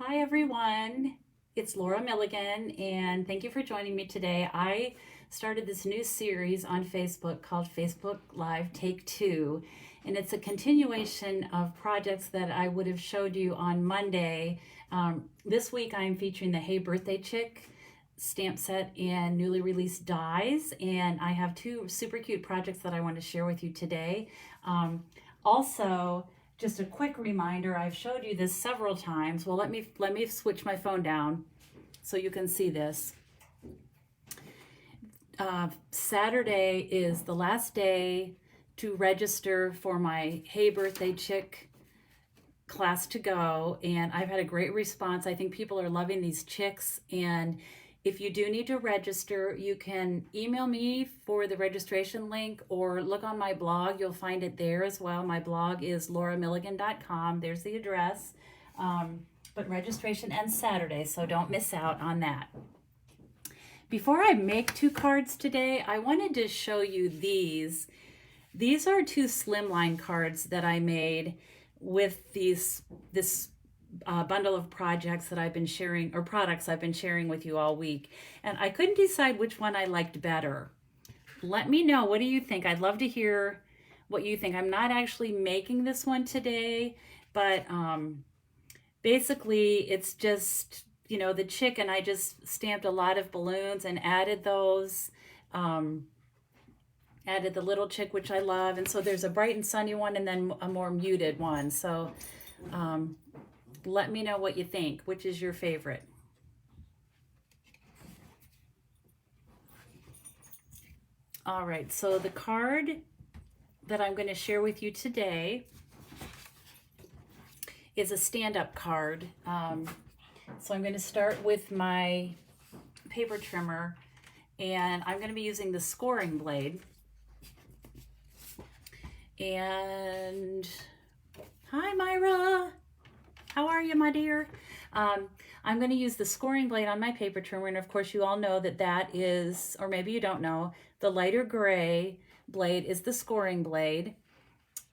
Hi everyone, it's Laura Milligan and thank you for joining me today. I started this new series on Facebook called Facebook Live Take Two, and it's a continuation of projects that I would have showed you on Monday. This week I'm featuring the Hey Birthday Chick stamp set and newly released dies, and I have two super cute projects that I want to share with you today. Also, just a quick reminder, I've showed you this several times. Well, let me switch my phone down so you can see this. Saturday is the last day to register for my Hey Birthday Chick class to go, and I've had a great response. I think people are loving these chicks, and if you do need to register, you can email me for the registration link or look on my blog. You'll find it there as well. My blog is lauramilligan.com. There's the address. But registration ends Saturday, so don't miss out on that. Before I make two cards today, I wanted to show you these. These are two slimline cards that I made with this bundle of projects that I've been sharing, or products I've been sharing with you all week. And I couldn't decide which one I liked better. Let me know, what do you think? I'd love to hear what you think. I'm not actually making this one today, but basically it's just, you know, the chick, and I just stamped a lot of balloons and added those. Added the little chick, which I love. And so there's a bright and sunny one and then a more muted one. So let me know what you think. Which is your favorite? All right, so the card that I'm going to share with you today is a stand-up card. So I'm going to start with my paper trimmer, and I'm going to be using the scoring blade. And hi, Myra. How are you, my dear? I'm going to use the scoring blade on my paper trimmer, and of course you all know that that is, or maybe you don't know, the lighter gray blade is the scoring blade.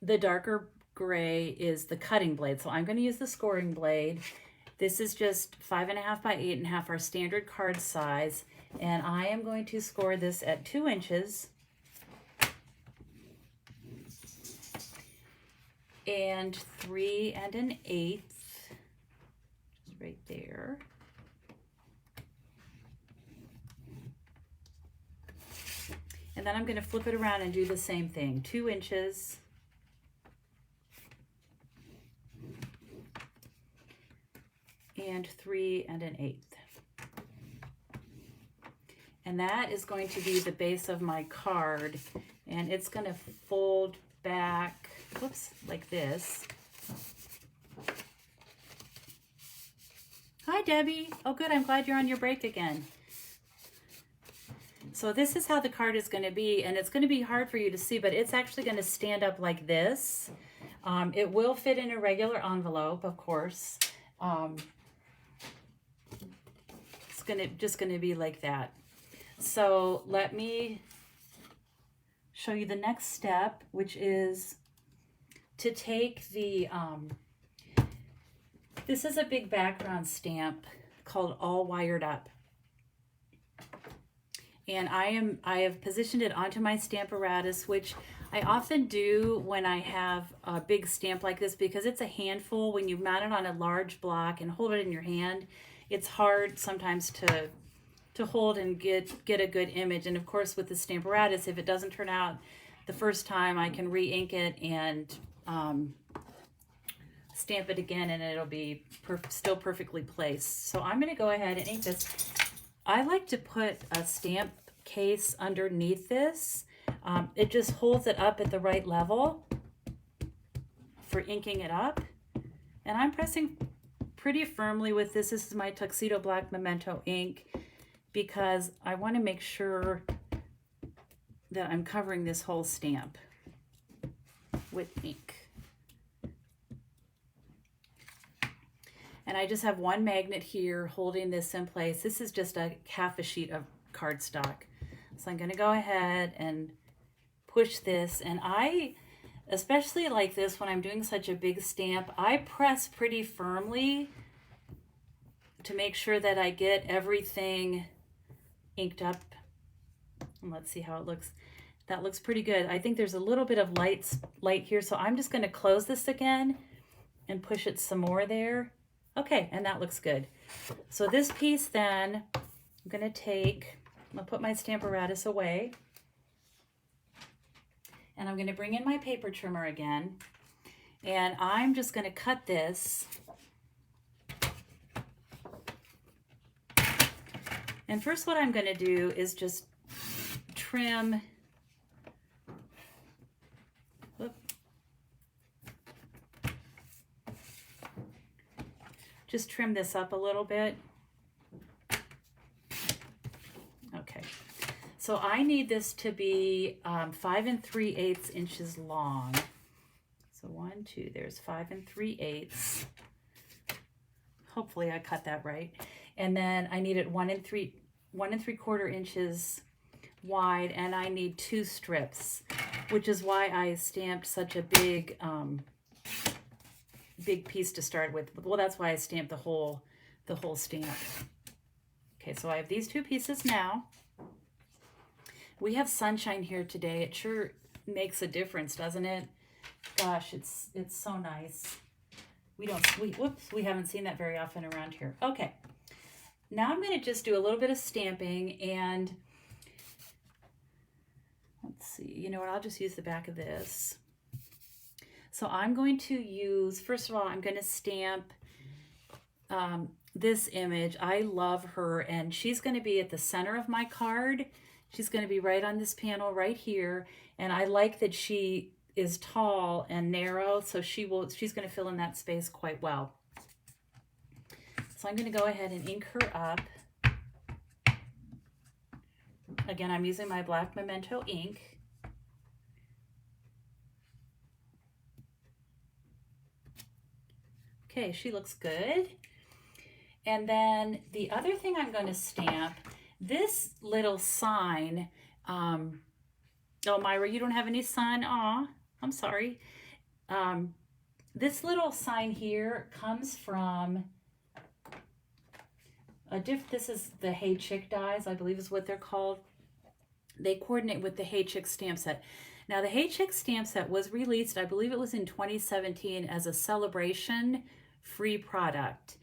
The darker gray is the cutting blade. So I'm going to use the scoring blade. This is just 5.5 by 8.5, our standard card size, and I am going to score this at 2 inches. And 3 1/8, just right there. And then I'm going to flip it around and do the same thing. 2 inches. And 3 1/8. And that is going to be the base of my card. And it's going to fold back, whoops, like this. Hi, Debbie. Oh, good. I'm glad you're on your break again. So this is how the card is going to be, and it's going to be hard for you to see, but it's actually going to stand up like this. It will fit in a regular envelope, of course. It's just going to be like that. So let me show you the next step, which is to take the, this is a big background stamp called All Wired Up. And I have positioned it onto my Stamparatus, which I often do when I have a big stamp like this, because it's a handful. When you mount it on a large block and hold it in your hand, it's hard sometimes to hold and get a good image. And of course with the Stamparatus, if it doesn't turn out the first time, I can re-ink it and stamp it again, and it'll be still perfectly placed. So I'm going to go ahead and ink this. I like to put a stamp case underneath this. It just holds it up at the right level for inking it up. And I'm pressing pretty firmly with this. This is my Tuxedo Black Memento ink, because I want to make sure that I'm covering this whole stamp with ink. And I just have one magnet here holding this in place. This is just a half a sheet of cardstock. So I'm going to go ahead and push this. And I, especially like this, when I'm doing such a big stamp, I press pretty firmly to make sure that I get everything inked up. And let's see how it looks. That looks pretty good. I think there's a little bit of light here, so I'm just going to close this again and push it some more there. Okay, and that looks good. So this piece then, I'm going to put my Stamparatus away. And I'm going to bring in my paper trimmer again. And I'm just going to cut this. And first what I'm going to do is just trim. Just trim this up a little bit. Okay, so I need this to be 5 3/8 inches long. So 1, 2, there's 5 3/8. Hopefully I cut that right. And then I need it 1 3/4 inches wide, and I need 2 strips, which is why I stamped such a big piece to start with. Well, that's why I stamped the whole stamp. Okay, so I have these 2 pieces now. We have sunshine here today. It sure makes a difference, doesn't it? Gosh, it's so nice. We haven't seen that very often around here. Okay, now I'm going to just do a little bit of stamping, and let's see, you know what, I'll just use the back of this. So I'm going to use, first of all, I'm going to stamp this image. I love her, and she's going to be at the center of my card. She's going to be right on this panel right here, and I like that she is tall and narrow, so she's going to fill in that space quite well. So I'm going to go ahead and ink her up. Again, I'm using my black Memento ink. Okay, she looks good. And then the other thing I'm going to stamp, this little sign. Oh, Myra, you don't have any sign? Aw, I'm sorry. This little sign here comes from this is the Hey Chick dies, I believe is what they're called. They coordinate with the Hey Chick stamp set. Now, the Hey Chick stamp set was released, I believe it was in 2017, as a celebration free product.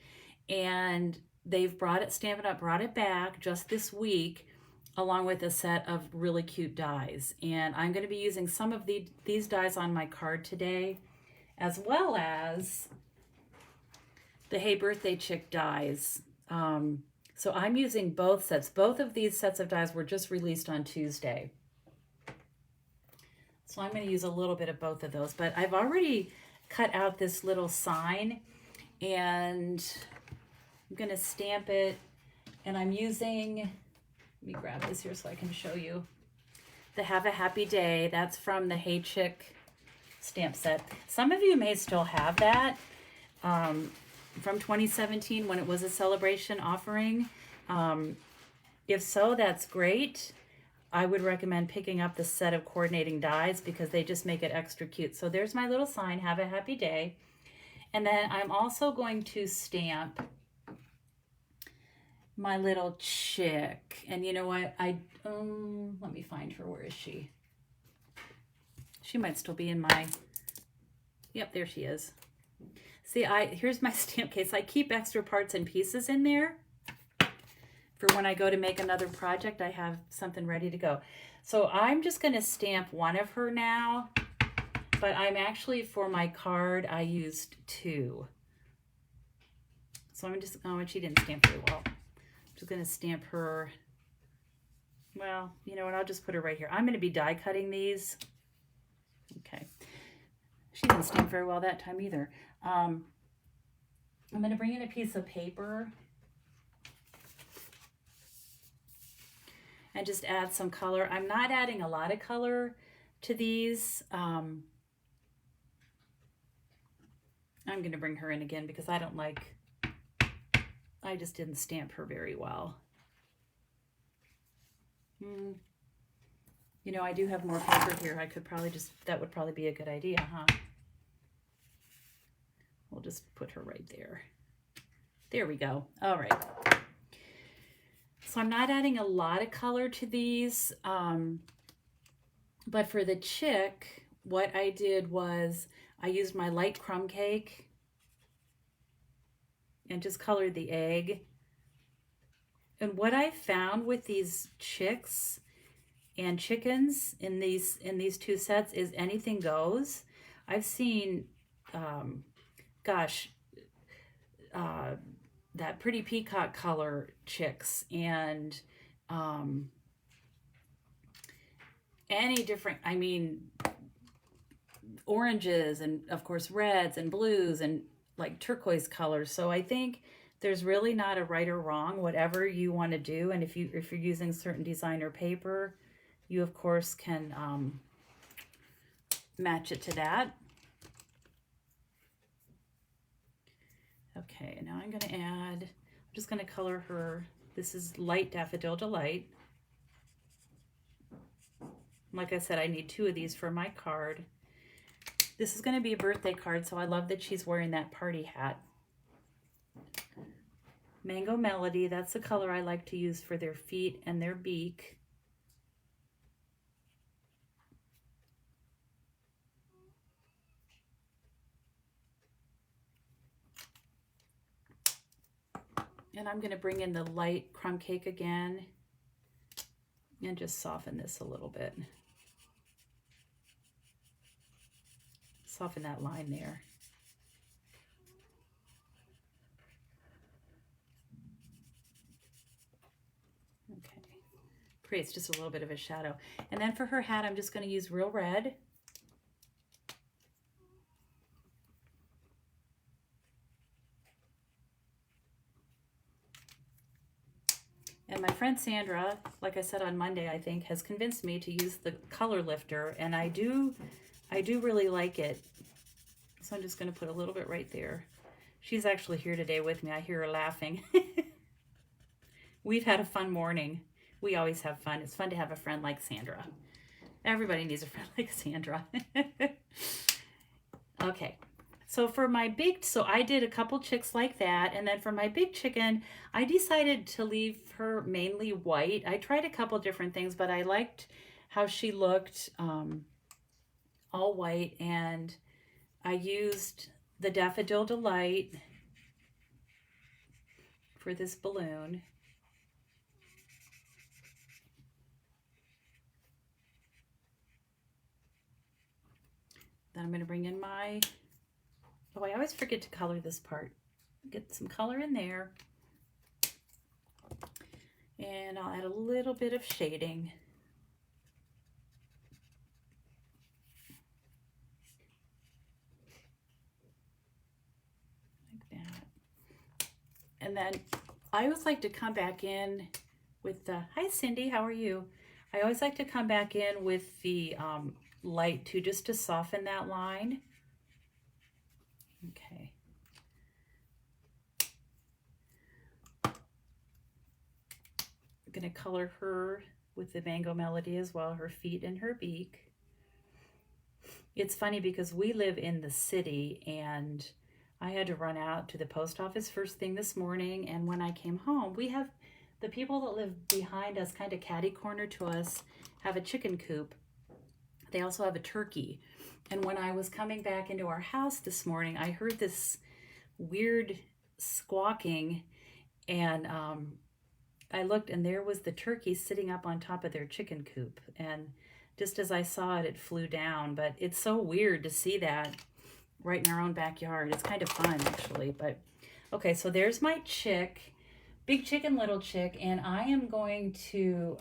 And they've Stampin' Up! Brought it back just this week, along with a set of really cute dies. And I'm going to be using some of these dies on my card today, as well as the Hey Birthday Chick dies. So I'm using both sets. Both of these sets of dies were just released on Tuesday. So I'm going to use a little bit of both of those. But I've already cut out this little sign, and I'm going to stamp it. And I'm using, let me grab this here so I can show you, the Have a Happy Day. That's from the Hey Chick stamp set. Some of you may still have that from 2017 when it was a celebration offering. If so, that's great. I would recommend picking up the set of coordinating dies because they just make it extra cute. So there's my little sign, Have a Happy Day. And then I'm also going to stamp my little chick. And you know what? Let me find her. Where is she? She might still be in my, yep, there she is. See, here's my stamp case. I keep extra parts and pieces in there for when I go to make another project. I have something ready to go. So I'm just going to stamp one of her now, but I'm actually, for my card, I used 2. So I'm just, oh, and she didn't stamp very well. I'm just going to stamp her. Well, you know what? I'll just put her right here. I'm going to be die cutting these. Okay. She didn't stamp very well that time either. I'm going to bring in a piece of paper and just add some color. I'm not adding a lot of color to these. I'm going to bring her in again because I just didn't stamp her very well. You know, I do have more paper here. I could probably that would probably be a good idea, huh? We'll just put her right there. There we go. All right. So I'm not adding a lot of color to these, but for the chick, what I did was I used my light crumb cake and just colored the egg. And what I found with these chicks and chickens in these two sets is anything goes. I've seen, gosh, that pretty peacock color chicks and any different, I mean, oranges and of course reds and blues and like turquoise colors. So I think there's really not a right or wrong, whatever you want to do. And if you're using certain designer paper, you of course can match it to that. Okay, now I'm going to add, I'm just going to color her. This is Light Daffodil Delight. Like I said, I need 2 of these for my card. This is going to be a birthday card, so I love that she's wearing that party hat. Mango Melody, that's the color I like to use for their feet and their beak. And I'm going to bring in the light crumb cake again and just soften this a little bit. Soften that line there. Okay. Creates just a little bit of a shadow. And then for her hat, I'm just going to use Real Red. And my friend Sandra, like I said on Monday, I think, has convinced me to use the color lifter, and I do really like it. So I'm just going to put a little bit right there. She's actually here today with me. I hear her laughing. We've had a fun morning. We always have fun. It's fun to have a friend like Sandra. Everybody needs a friend like Sandra. Okay. So for my big, so I did a couple chicks like that. And then for my big chicken, I decided to leave her mainly white. I tried a couple different things, but I liked how she looked all white. And I used the Daffodil Delight for this balloon. Then I'm going to bring in my, oh, I always forget to color this part. Get some color in there. And I'll add a little bit of shading. Like that. And then I always like to come back in with the, hi Cindy, how are you? I always like to come back in with the light too, just to soften that line. Okay. I'm going to color her with the Mango Melody as well, her feet and her beak. It's funny because we live in the city and I had to run out to the post office first thing this morning, and when I came home, we have the people that live behind us, kind of catty corner to us, have a chicken coop. They also have a turkey. And when I was coming back into our house this morning, I heard this weird squawking, and I looked, and there was the turkey sitting up on top of their chicken coop. And just as I saw it, it flew down. But it's so weird to see that right in our own backyard. It's kind of fun, actually. But okay, so there's my chick, big chicken, little chick, and I am going to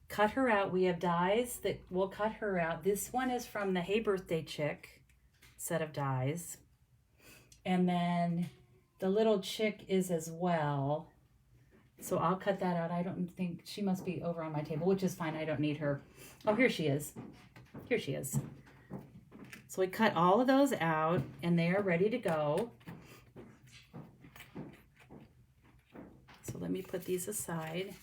cut her out. We have dies that will cut her out. This one is from the Hey Birthday Chick set of dies. And then the little chick is as well. So I'll cut that out. I don't think, she must be over on my table, which is fine. I don't need her. Oh, here she is. Here she is. So we cut all of those out and they are ready to go. So let me put these aside.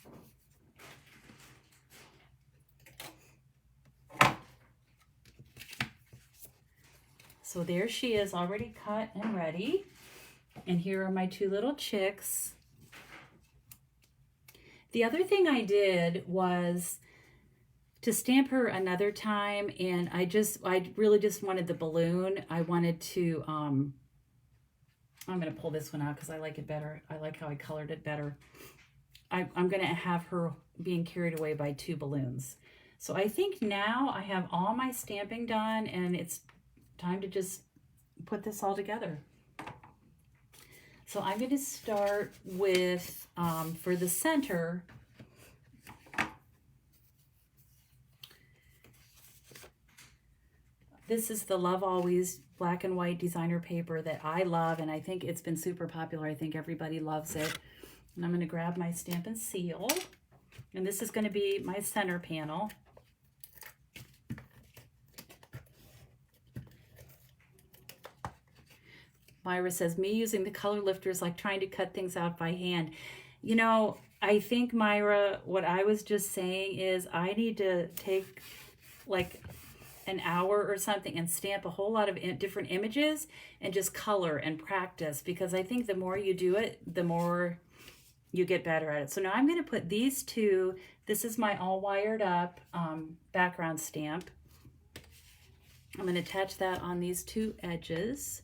So there she is, already cut and ready. And here are my two little chicks. The other thing I did was to stamp her another time, and I really just wanted the balloon. I wanted to, I'm going to pull this one out because I like it better. I like how I colored it better. I'm going to have her being carried away by two balloons. So I think now I have all my stamping done, and it's time to just put this all together. So I'm going to start with, for the center, this is the Love Always black and white designer paper that I love, and I think it's been super popular. I think everybody loves it. And I'm going to grab my Stampin' Seal, and this is going to be my center panel. Myra says, me using the color lifter is like trying to cut things out by hand. You know, I think, Myra, what I was just saying is I need to take like an hour or something and stamp a whole lot of different images and just color and practice, because I think the more you do it, the more you get better at it. So now I'm going to put these two. This is my all wired up background stamp. I'm going to attach that on these two edges.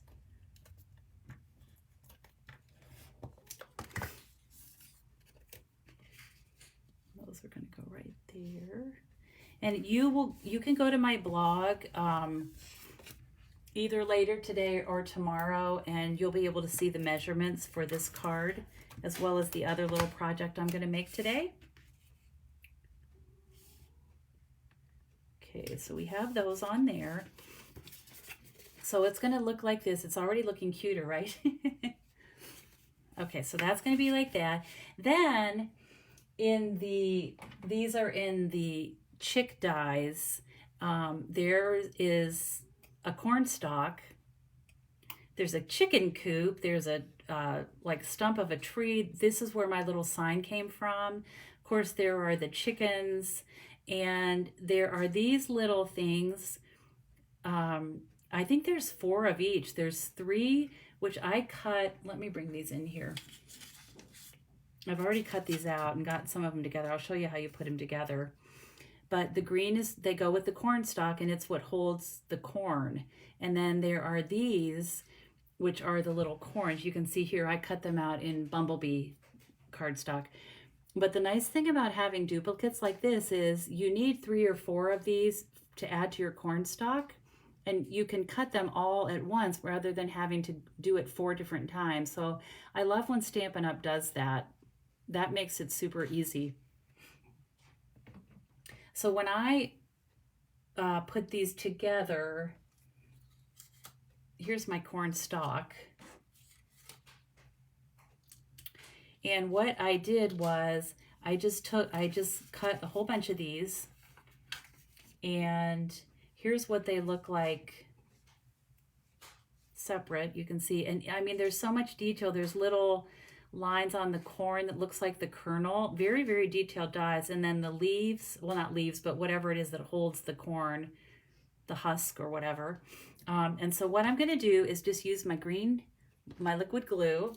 Those are going to go right there. And you can go to my blog either later today or tomorrow, and you'll be able to see the measurements for this card as well as the other little project I'm going to make today. Okay, so we have those on there. So it's going to look like this. It's already looking cuter, right? Okay, so that's going to be like that. Then these are in the chick dies. There is a corn stalk. There's a chicken coop. There's a like stump of a tree. This is where my little sign came from. Of course, there are the chickens, and there are these little things. I think there's 4 of each. There's 3, which I cut. Let me bring these in here. I've already cut these out and got some of them together. I'll show you how you put them together. But the green is, they go with the corn stalk, and it's what holds the corn. And then there are these, which are the little corns. You can see here, I cut them out in bumblebee cardstock. But the nice thing about having duplicates like this is you need 3 or 4 of these to add to your corn stalk. And you can cut them all at once rather than having to do it 4 different times. So I love when Stampin' Up! Does that. That makes it super easy. So when I put these together, here's my corn stalk. And what I did was I just cut a whole bunch of these, and here's what they look like separate. You can see, and I mean, there's so much detail. There's little lines on the corn that looks like the kernel. Very, very detailed dies. And then the leaves, well, not leaves, but whatever it is that holds the corn, the husk or whatever. And so what I'm going to do is just use my liquid glue,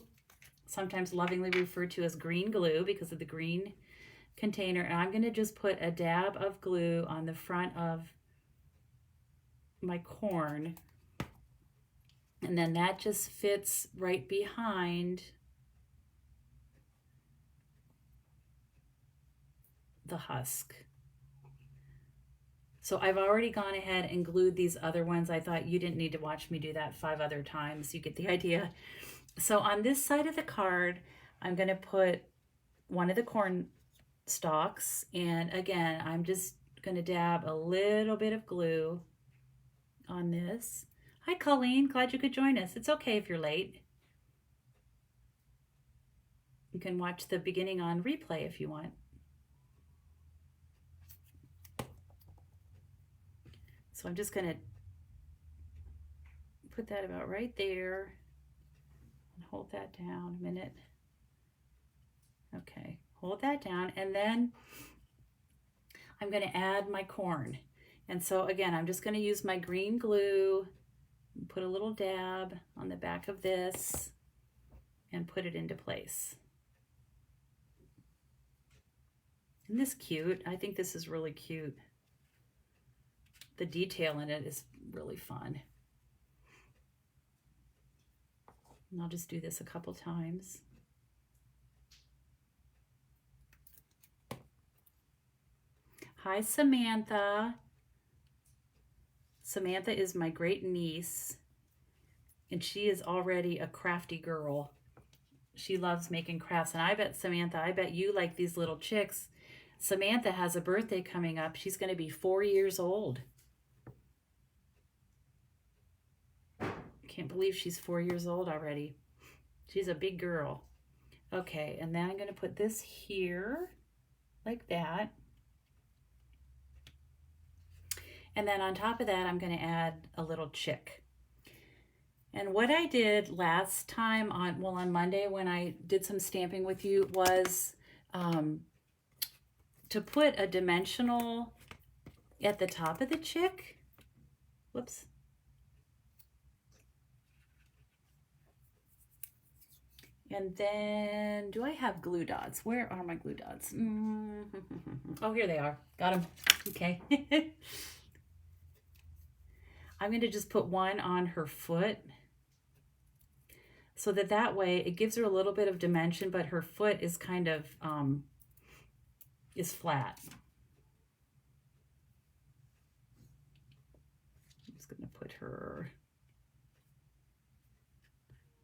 sometimes lovingly referred to as green glue because of the green container. And I'm going to just put a dab of glue on the front of my corn. And then that just fits right behind the husk. So I've already gone ahead and glued these other ones. I thought you didn't need to watch me do that 5 other times. You get the idea. So on this side of the card, I'm going to put one of the corn stalks. And again, I'm just going to dab a little bit of glue on this. Hi, Colleen. Glad you could join us. It's okay if you're late. You can watch the beginning on replay if you want. So I'm just going to put that about right there and hold that down a minute. Okay, hold that down, and then I'm going to add my corn. And so again, I'm just going to use my green glue and put a little dab on the back of this. and put it into place. Isn't this cute? I think this is really cute. The detail in it is really fun. And I'll just do this a couple times. Hi, Samantha. Samantha is my great niece, and she is already a crafty girl. She loves making crafts, and I bet, Samantha, I bet you like these little chicks. Samantha has a birthday coming up. She's going to be 4 years old. Can't believe she's 4 years old already. She's a big girl. Okay, and then I'm going to put this here like that. And then on top of that, I'm going to add a little chick. And what I did last time on Monday when I did some stamping with you was to put a dimensional at the top of the chick. Whoops. And then, do I have glue dots? Where are my glue dots? Oh, here they are. Got them. Okay. I'm going to just put one on her foot so that way it gives her a little bit of dimension, but her foot is kind of is flat. I'm just going to put her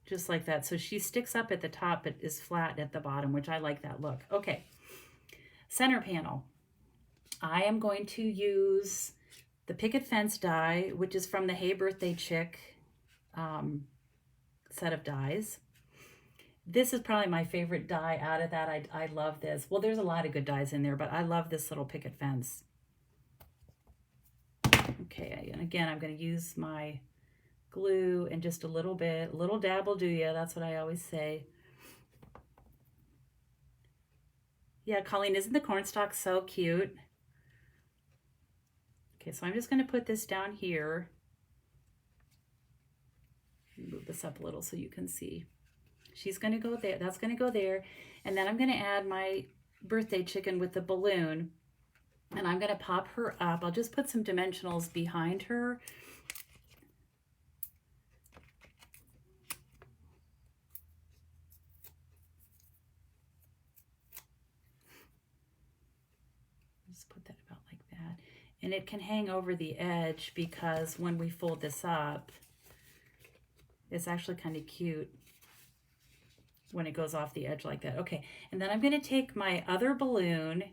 just like that. So she sticks up at the top but is flat at the bottom, which I like that look. Okay, center panel. I am going to use the picket fence die, which is from the Hey Birthday Chick set of dies. This is probably my favorite die out of that. I love this. Well, there's a lot of good dies in there, but I love this little picket fence. Okay, and again, I'm going to use my glue and just a little bit, a little dab will do ya. That's what I always say. Yeah, Colleen, isn't the cornstalk so cute? Okay, so I'm just going to put this down here. Move this up a little so you can see. She's going to go there. That's going to go there. And then I'm going to add my birthday chicken with the balloon. And I'm going to pop her up. I'll just put some dimensionals behind her. Just put that about like that. And it can hang over the edge because when we fold this up, it's actually kind of cute when it goes off the edge like that. Okay, and then I'm going to take my other balloon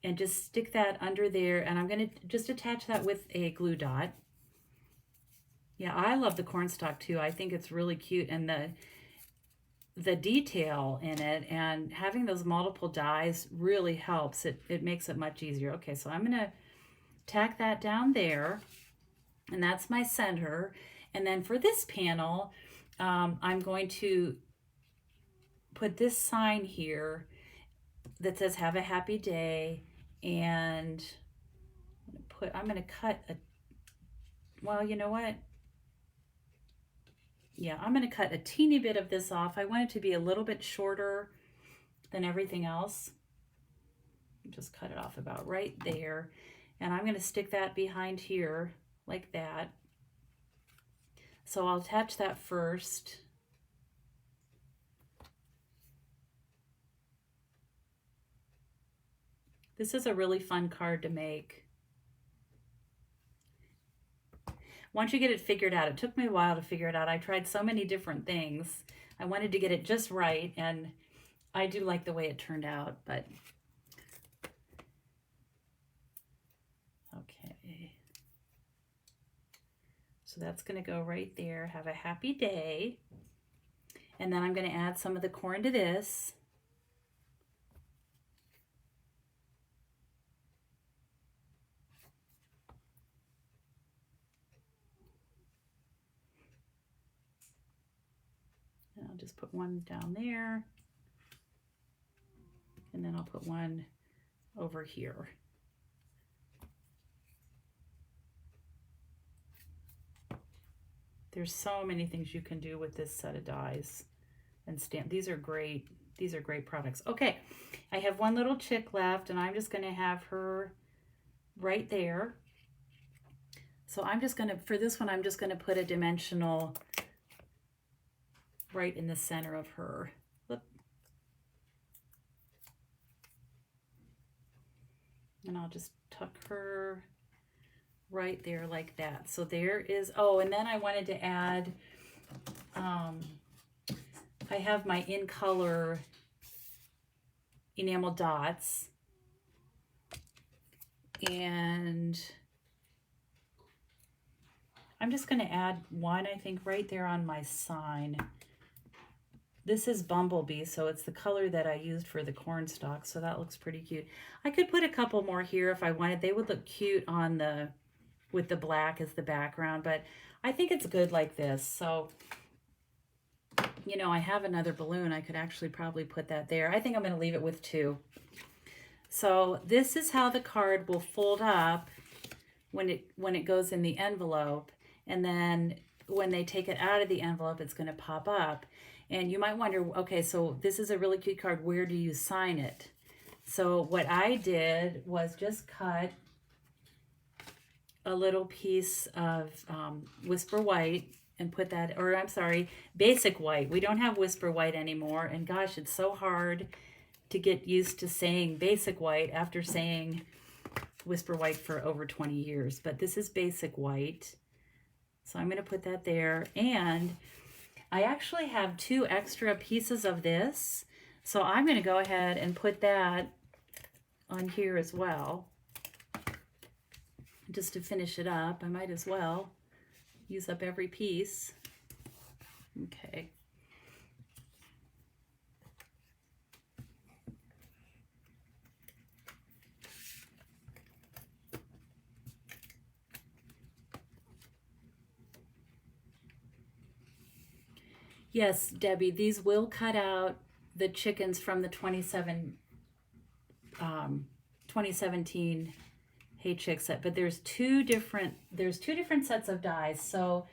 and just stick that under there, and I'm going to just attach that with a glue dot. Yeah, I love the cornstalk too. I think it's really cute, and the detail in it and having those multiple dies really helps. It makes it much easier. Okay, so I'm going to tack that down there, and that's my center. And then for this panel, I'm going to put this sign here that says "Have a happy day," and I'm going to cut a, well, you know what? Yeah, I'm going to cut a teeny bit of this off. I want it to be a little bit shorter than everything else. Just cut it off about right there. And I'm going to stick that behind here like that. So I'll attach that first. This is a really fun card to make. Once you get it figured out, it took me a while to figure it out. I tried so many different things. I wanted to get it just right, and I do like the way it turned out, but okay. So that's going to go right there. Have a happy day. And then I'm going to add some of the corn to this. And I'll just put one down there. And then I'll put one over here. There's so many things you can do with this set of dies. and stamp. These are great. These are great products. Okay, I have one little chick left, and I'm just going to have her right there. So I'm just going to, for this one, I'm just going to put a dimensional right in the center of her. Look. And I'll just tuck her right there like that. So there is, oh, and then I wanted to add, I have my in color enamel dots, and I'm just going to add one, I think, right there on my sign. This is Bumblebee, so it's the color that I used for the corn stalk, so that looks pretty cute. I could put a couple more here if I wanted. They would look cute on the, with the black as the background, but I think it's good like this. So, you know, I have another balloon. I could actually probably put that there. I think I'm going to leave it with two. So this is how the card will fold up when it goes in the envelope, and then when they take it out of the envelope, it's going to pop up. And you might wonder, okay, so this is a really cute card. Where do you sign it? So what I did was just cut a little piece of Whisper White and put that, or I'm sorry, Basic White. We don't have Whisper White anymore. And gosh, it's so hard to get used to saying Basic White after saying Whisper White for over 20 years. But this is Basic White. So I'm going to put that there. And I actually have 2 extra pieces of this. So I'm going to go ahead and put that on here as well. Just to finish it up, I might as well use up every piece. Okay. Yes, Debbie, these will cut out the chickens from the 2017 Hey Chick set, but there's two different sets of dies. So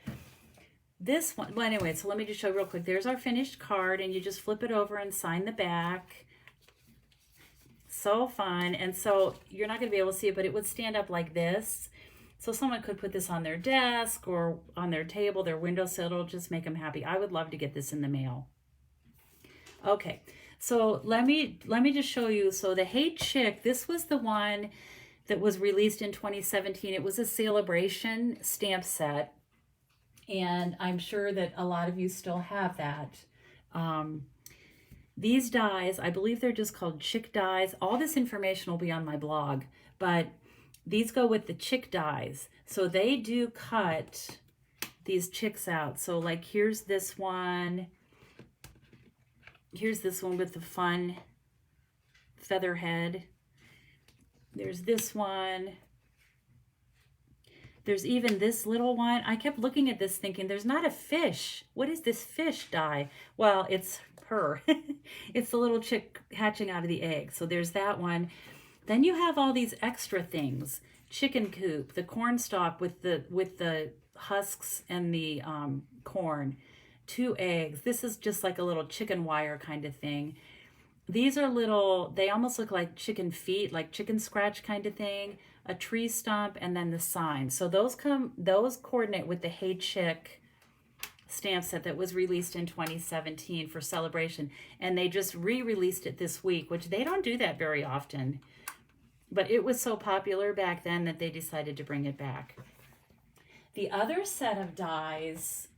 this one, well, anyway, so let me just show you real quick. There's our finished card, and you just flip it over and sign the back. So fun. And so you're not going to be able to see it, but it would stand up like this. So someone could put this on their desk or on their table, their windowsill. It'll just make them happy. I would love to get this in the mail. Okay, so let me just show you. So the Hey Chick, this was the one that was released in 2017. It was a celebration stamp set, and I'm sure that a lot of you still have that. These dies, I believe they're just called chick dies. All this information will be on my blog, but these go with the chick dies. So they do cut these chicks out. So like here's this one. Here's this one with the fun feather head. There's this one. There's even this little one. I kept looking at this thinking, there's not a fish. What is this fish die? Well, it's her. It's the little chick hatching out of the egg. So there's that one. Then you have all these extra things. Chicken coop, the corn stalk with the husks and the corn. 2 eggs. This is just like a little chicken wire kind of thing. These are little, they almost look like chicken feet, like chicken scratch kind of thing. A tree stump, and then the sign. So those coordinate with the Hey Chick stamp set that was released in 2017 for celebration. And they just re-released it this week, which they don't do that very often. But it was so popular back then that they decided to bring it back. The other set of dies,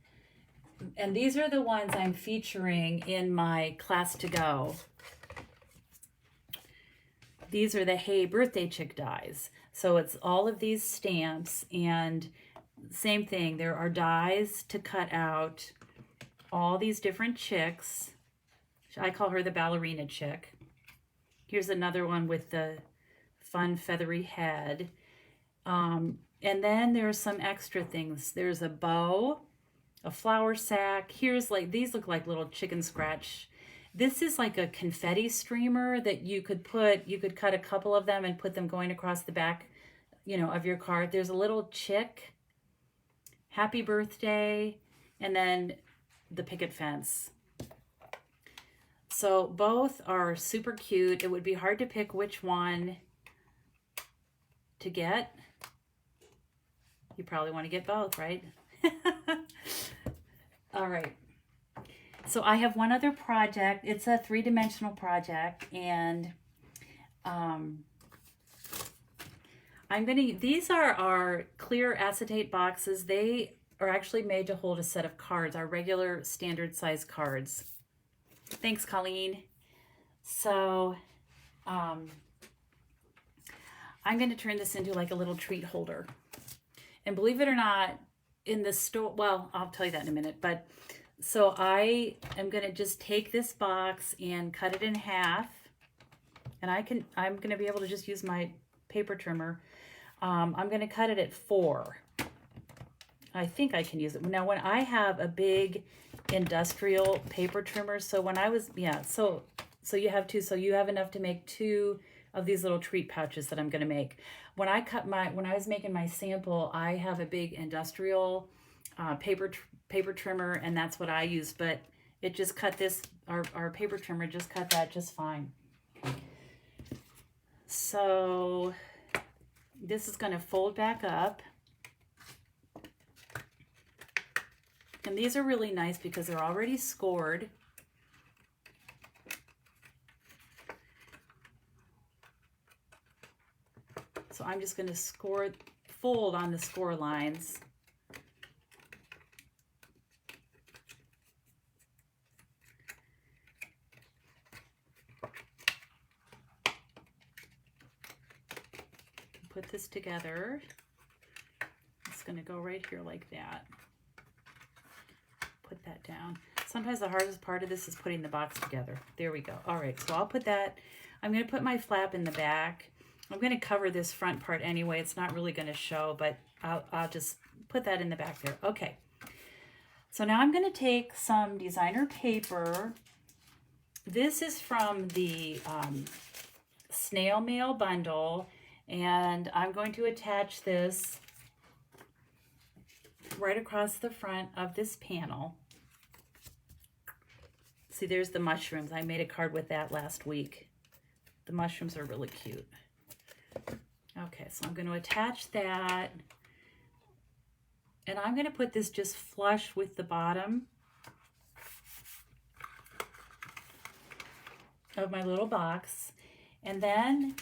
and these are the ones I'm featuring in my class to go. These are the Hey Birthday Chick dies. So it's all of these stamps, and same thing. There are dies to cut out all these different chicks. I call her the ballerina chick. Here's another one with the fun feathery head. And then there's some extra things. There's a bow, a flour sack. Here's like, these look like little chicken scratch. This is like a confetti streamer that you could cut a couple of them and put them going across the back, you know, of your card. There's a little chick, happy birthday, and then the picket fence. So both are super cute. It would be hard to pick which one to get. You probably want to get both, right? All right. So I have one other project. It's a 3-dimensional project, and these are our clear acetate boxes. They are actually made to hold a set of cards, our regular standard size cards. Thanks, Colleen. So I'm going to turn this into like a little treat holder. And believe it or not, in the store, well, I'll tell you that in a minute, but so I am going to just take this box and cut it in half. And I'm going to be able to just use my paper trimmer. I'm going to cut it at 4. I think I can use it. Now, when I have a big industrial paper trimmer, so when I was, yeah, so you have 2, so you have enough to make 2 of these little treat pouches that I'm going to make. When I was making my sample, I have a big industrial paper trimmer, and that's what I use, but it just cut this, our paper trimmer just cut that just fine. So this is going to fold back up. And these are really nice because they're already scored. So I'm just going to fold on the score lines. Put this together. It's going to go right here like that. Put that down. Sometimes the hardest part of this is putting the box together. There we go. All right, so I'll put that. I'm going to put my flap in the back. I'm going to cover this front part anyway. It's not really going to show, but I'll just put that in the back there. Okay. So now I'm going to take some designer paper. This is from the snail mail bundle, and I'm going to attach this right across the front of this panel. See, there's the mushrooms. I made a card with that last week. The mushrooms are really cute. Okay, so I'm going to attach that. And I'm going to put this just flush with the bottom of my little box. And then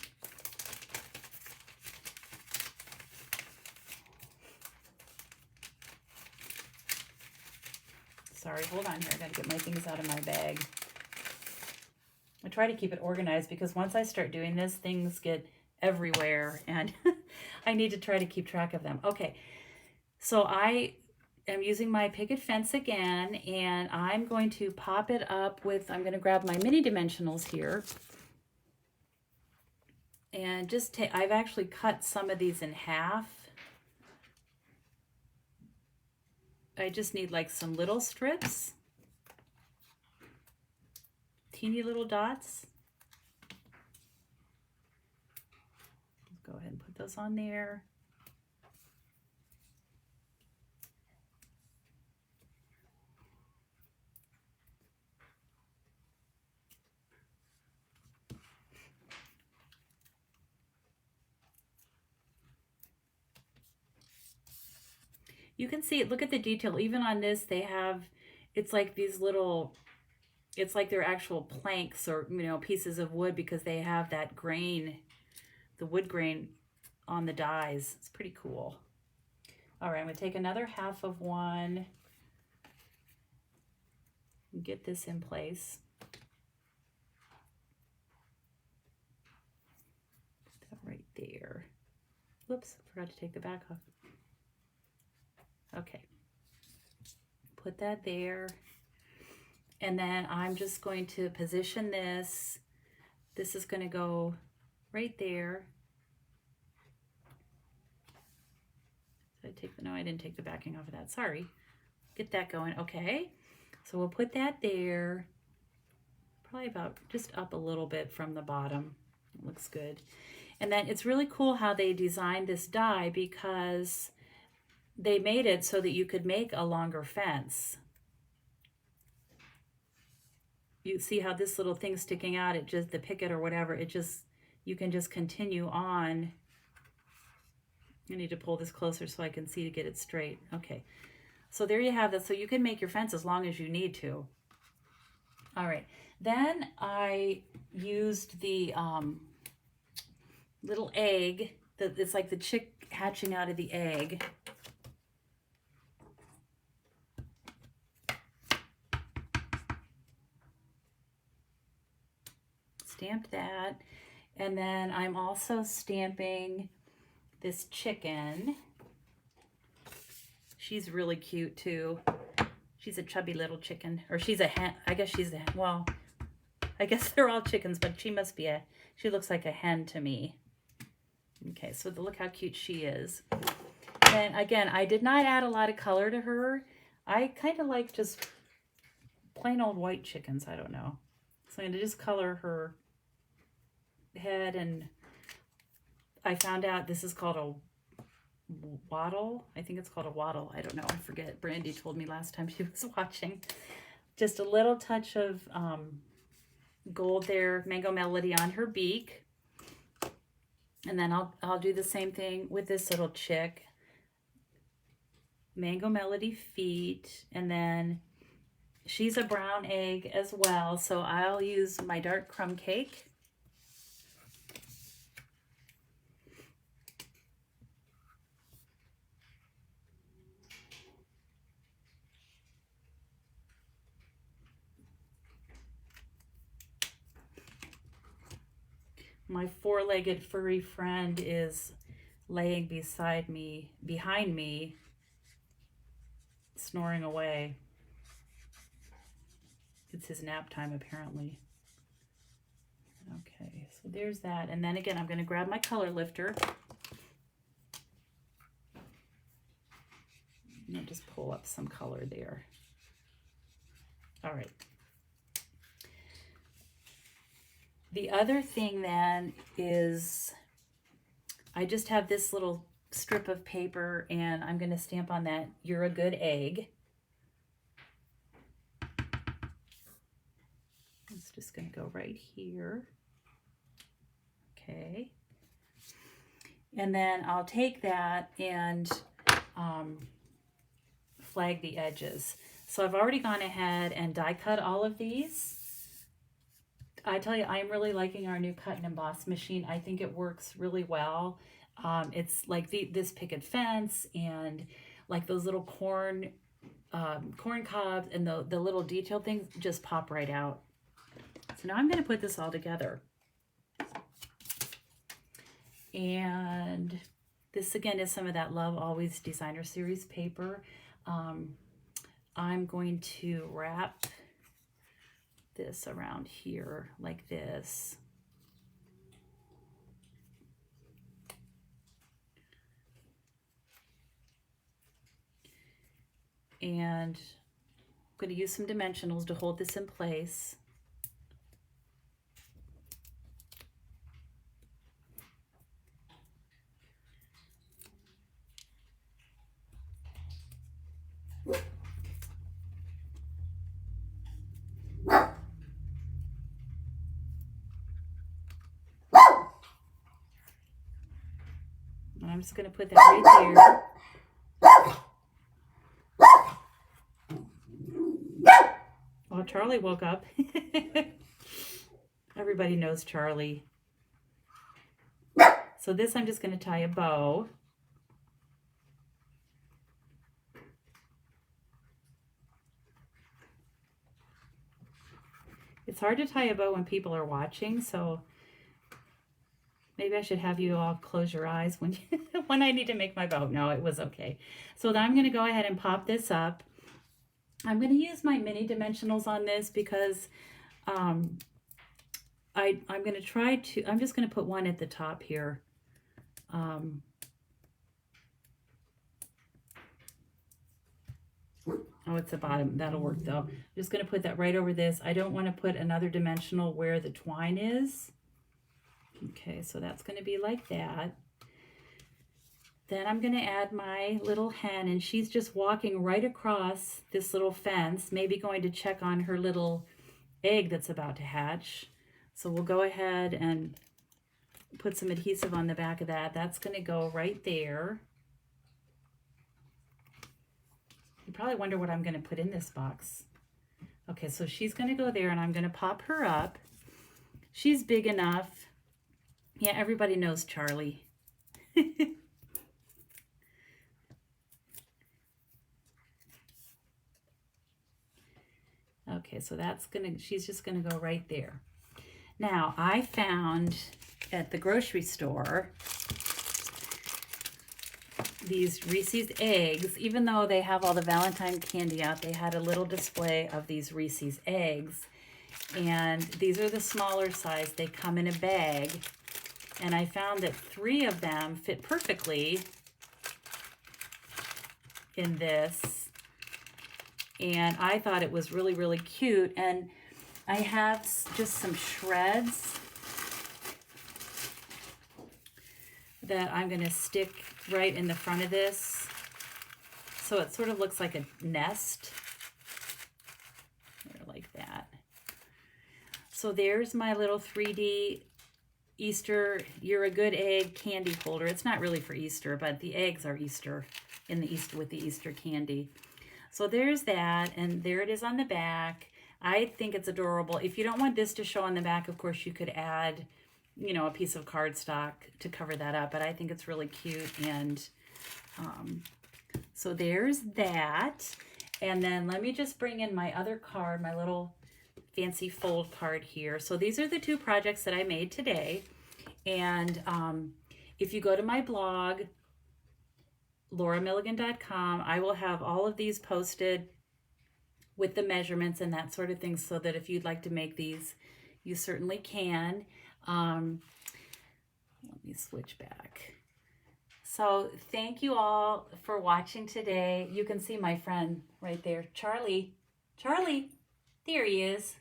sorry, hold on here. I got to get my things out of my bag. I try to keep it organized because once I start doing this, things get everywhere and I need to try to keep track of them. Okay, so I am using my picket fence again, and I'm going to pop it up with, I'm going to grab my mini dimensionals here. And just I've actually cut some of these in half. I just need like some little strips, teeny little dots. Go ahead and put those on there. You can see it, look at the detail. Even on this, they have, it's like these little, it's like they're actual planks or, you know, pieces of wood because they have that grain, the wood grain on the dies. It's pretty cool. All right, I'm going to take another half of one and get this in place. Put that right there. Whoops, forgot to take the back off. Okay, put that there. And then I'm just going to position this. This is going to go right there. Did I take the, no, I didn't take the backing off of that. Sorry. Get that going. Okay. So we'll put that there. Probably about just up a little bit from the bottom. It looks good. And then it's really cool how they designed this die because they made it so that you could make a longer fence. you see how this little thing's sticking out, it just, the picket or whatever, it just, you can just continue on. I need to pull this closer so I can see to get it straight. Okay, so there you have that. So you can make your fence as long as you need to. All right, then I used the little egg, it's like the chick hatching out of the egg. Stamped that, and then I'm also stamping this chicken. She's really cute too. She's a chubby little chicken, or she's a hen. I guess she's a, well, I guess they're all chickens, but she must be she looks like a hen to me. Okay, so look how cute she is. And again, I did not add a lot of color to her. I kind of like just plain old white chickens. I don't know. So I'm going to just color her head, and I found out this is called a wattle. I think it's called a wattle. I don't know. I forget. Brandy told me last time she was watching. Just a little touch of gold there, Mango Melody on her beak. And then I'll do the same thing with this little chick. Mango Melody feet, and then she's a brown egg as well, so I'll use my dark crumb cake. My four-legged furry friend is laying beside me, behind me, snoring away. It's his nap time, apparently. Okay, so there's that. And then again, I'm going to grab my color lifter. And I'll just pull up some color there. All right. The other thing then is I just have this little strip of paper, and I'm going to stamp on that, "You're a good egg." It's just going to go right here. Okay. And then I'll take that and flag the edges. So I've already gone ahead and die cut all of these. I tell you, I'm really liking our new cut and emboss machine. I think it works really well. It's like this picket fence, and like those little corn cobs, and the little detail things just pop right out. So now I'm going to put this all together. And this again is some of that Love Always Designer Series paper. I'm going to wrap this around here like this. And I'm going to use some dimensionals to hold this in place. And I'm just going to put that right there. Oh, Charlie woke up. Everybody knows Charlie. So this I'm just going to tie a bow. It's hard to tie a bow when people are watching, so maybe I should have you all close your eyes when when I need to make my bow. No, it was okay. So then I'm going to go ahead and pop this up. I'm going to use my mini dimensionals on this because I'm going to try to, I'm just going to put one at the top here. Oh, it's the bottom. That'll work though. I'm just going to put that right over this. I don't want to put another dimensional where the twine is. Okay, so that's going to be like that. Then I'm going to add my little hen, and she's just walking right across this little fence, maybe going to check on her little egg that's about to hatch. So we'll go ahead and put some adhesive on the back of that. That's going to go right there. You probably wonder what I'm going to put in this box. Okay, so she's going to go there, and I'm going to pop her up. She's big enough. Yeah, everybody knows Charlie. Okay, so she's just gonna go right there. Now, I found at the grocery store these Reese's eggs. Even though they have all the Valentine candy out, they had a little display of these Reese's eggs. And these are the smaller size. They come in a bag. And I found that 3 of them fit perfectly in this. And I thought it was really, really cute. And I have just some shreds that I'm going to stick right in the front of this. So it sort of looks like a nest. There, like that. So there's my little 3D Easter, you're a good egg candy holder. It's not really for Easter, but the eggs are Easter in the Easter with the Easter candy. So there's that, and there it is on the back. I think it's adorable. If you don't want this to show on the back, of course, you could add, you know, a piece of cardstock to cover that up, but I think it's really cute. And so there's that. And then let me just bring in my other card, my little fancy fold card here. So these are the 2 projects that I made today. And if you go to my blog, lauramilligan.com, I will have all of these posted with the measurements and that sort of thing, so that if you'd like to make these, you certainly can. Let me switch back. So thank you all for watching today. You can see my friend right there, Charlie. Charlie, there he is.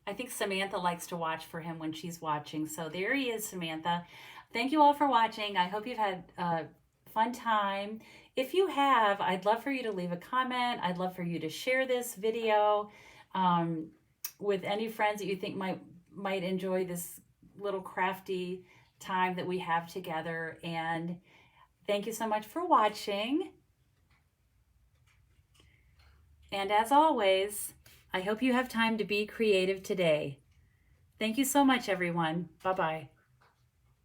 I think Samantha likes to watch for him when she's watching. So there he is, Samantha. Thank you all for watching. I hope you've had a fun time. If you have, I'd love for you to leave a comment. I'd love for you to share this video with any friends that you think might enjoy this little crafty time that we have together. And thank you so much for watching. And as always, I hope you have time to be creative today. Thank you so much, everyone. Bye-bye.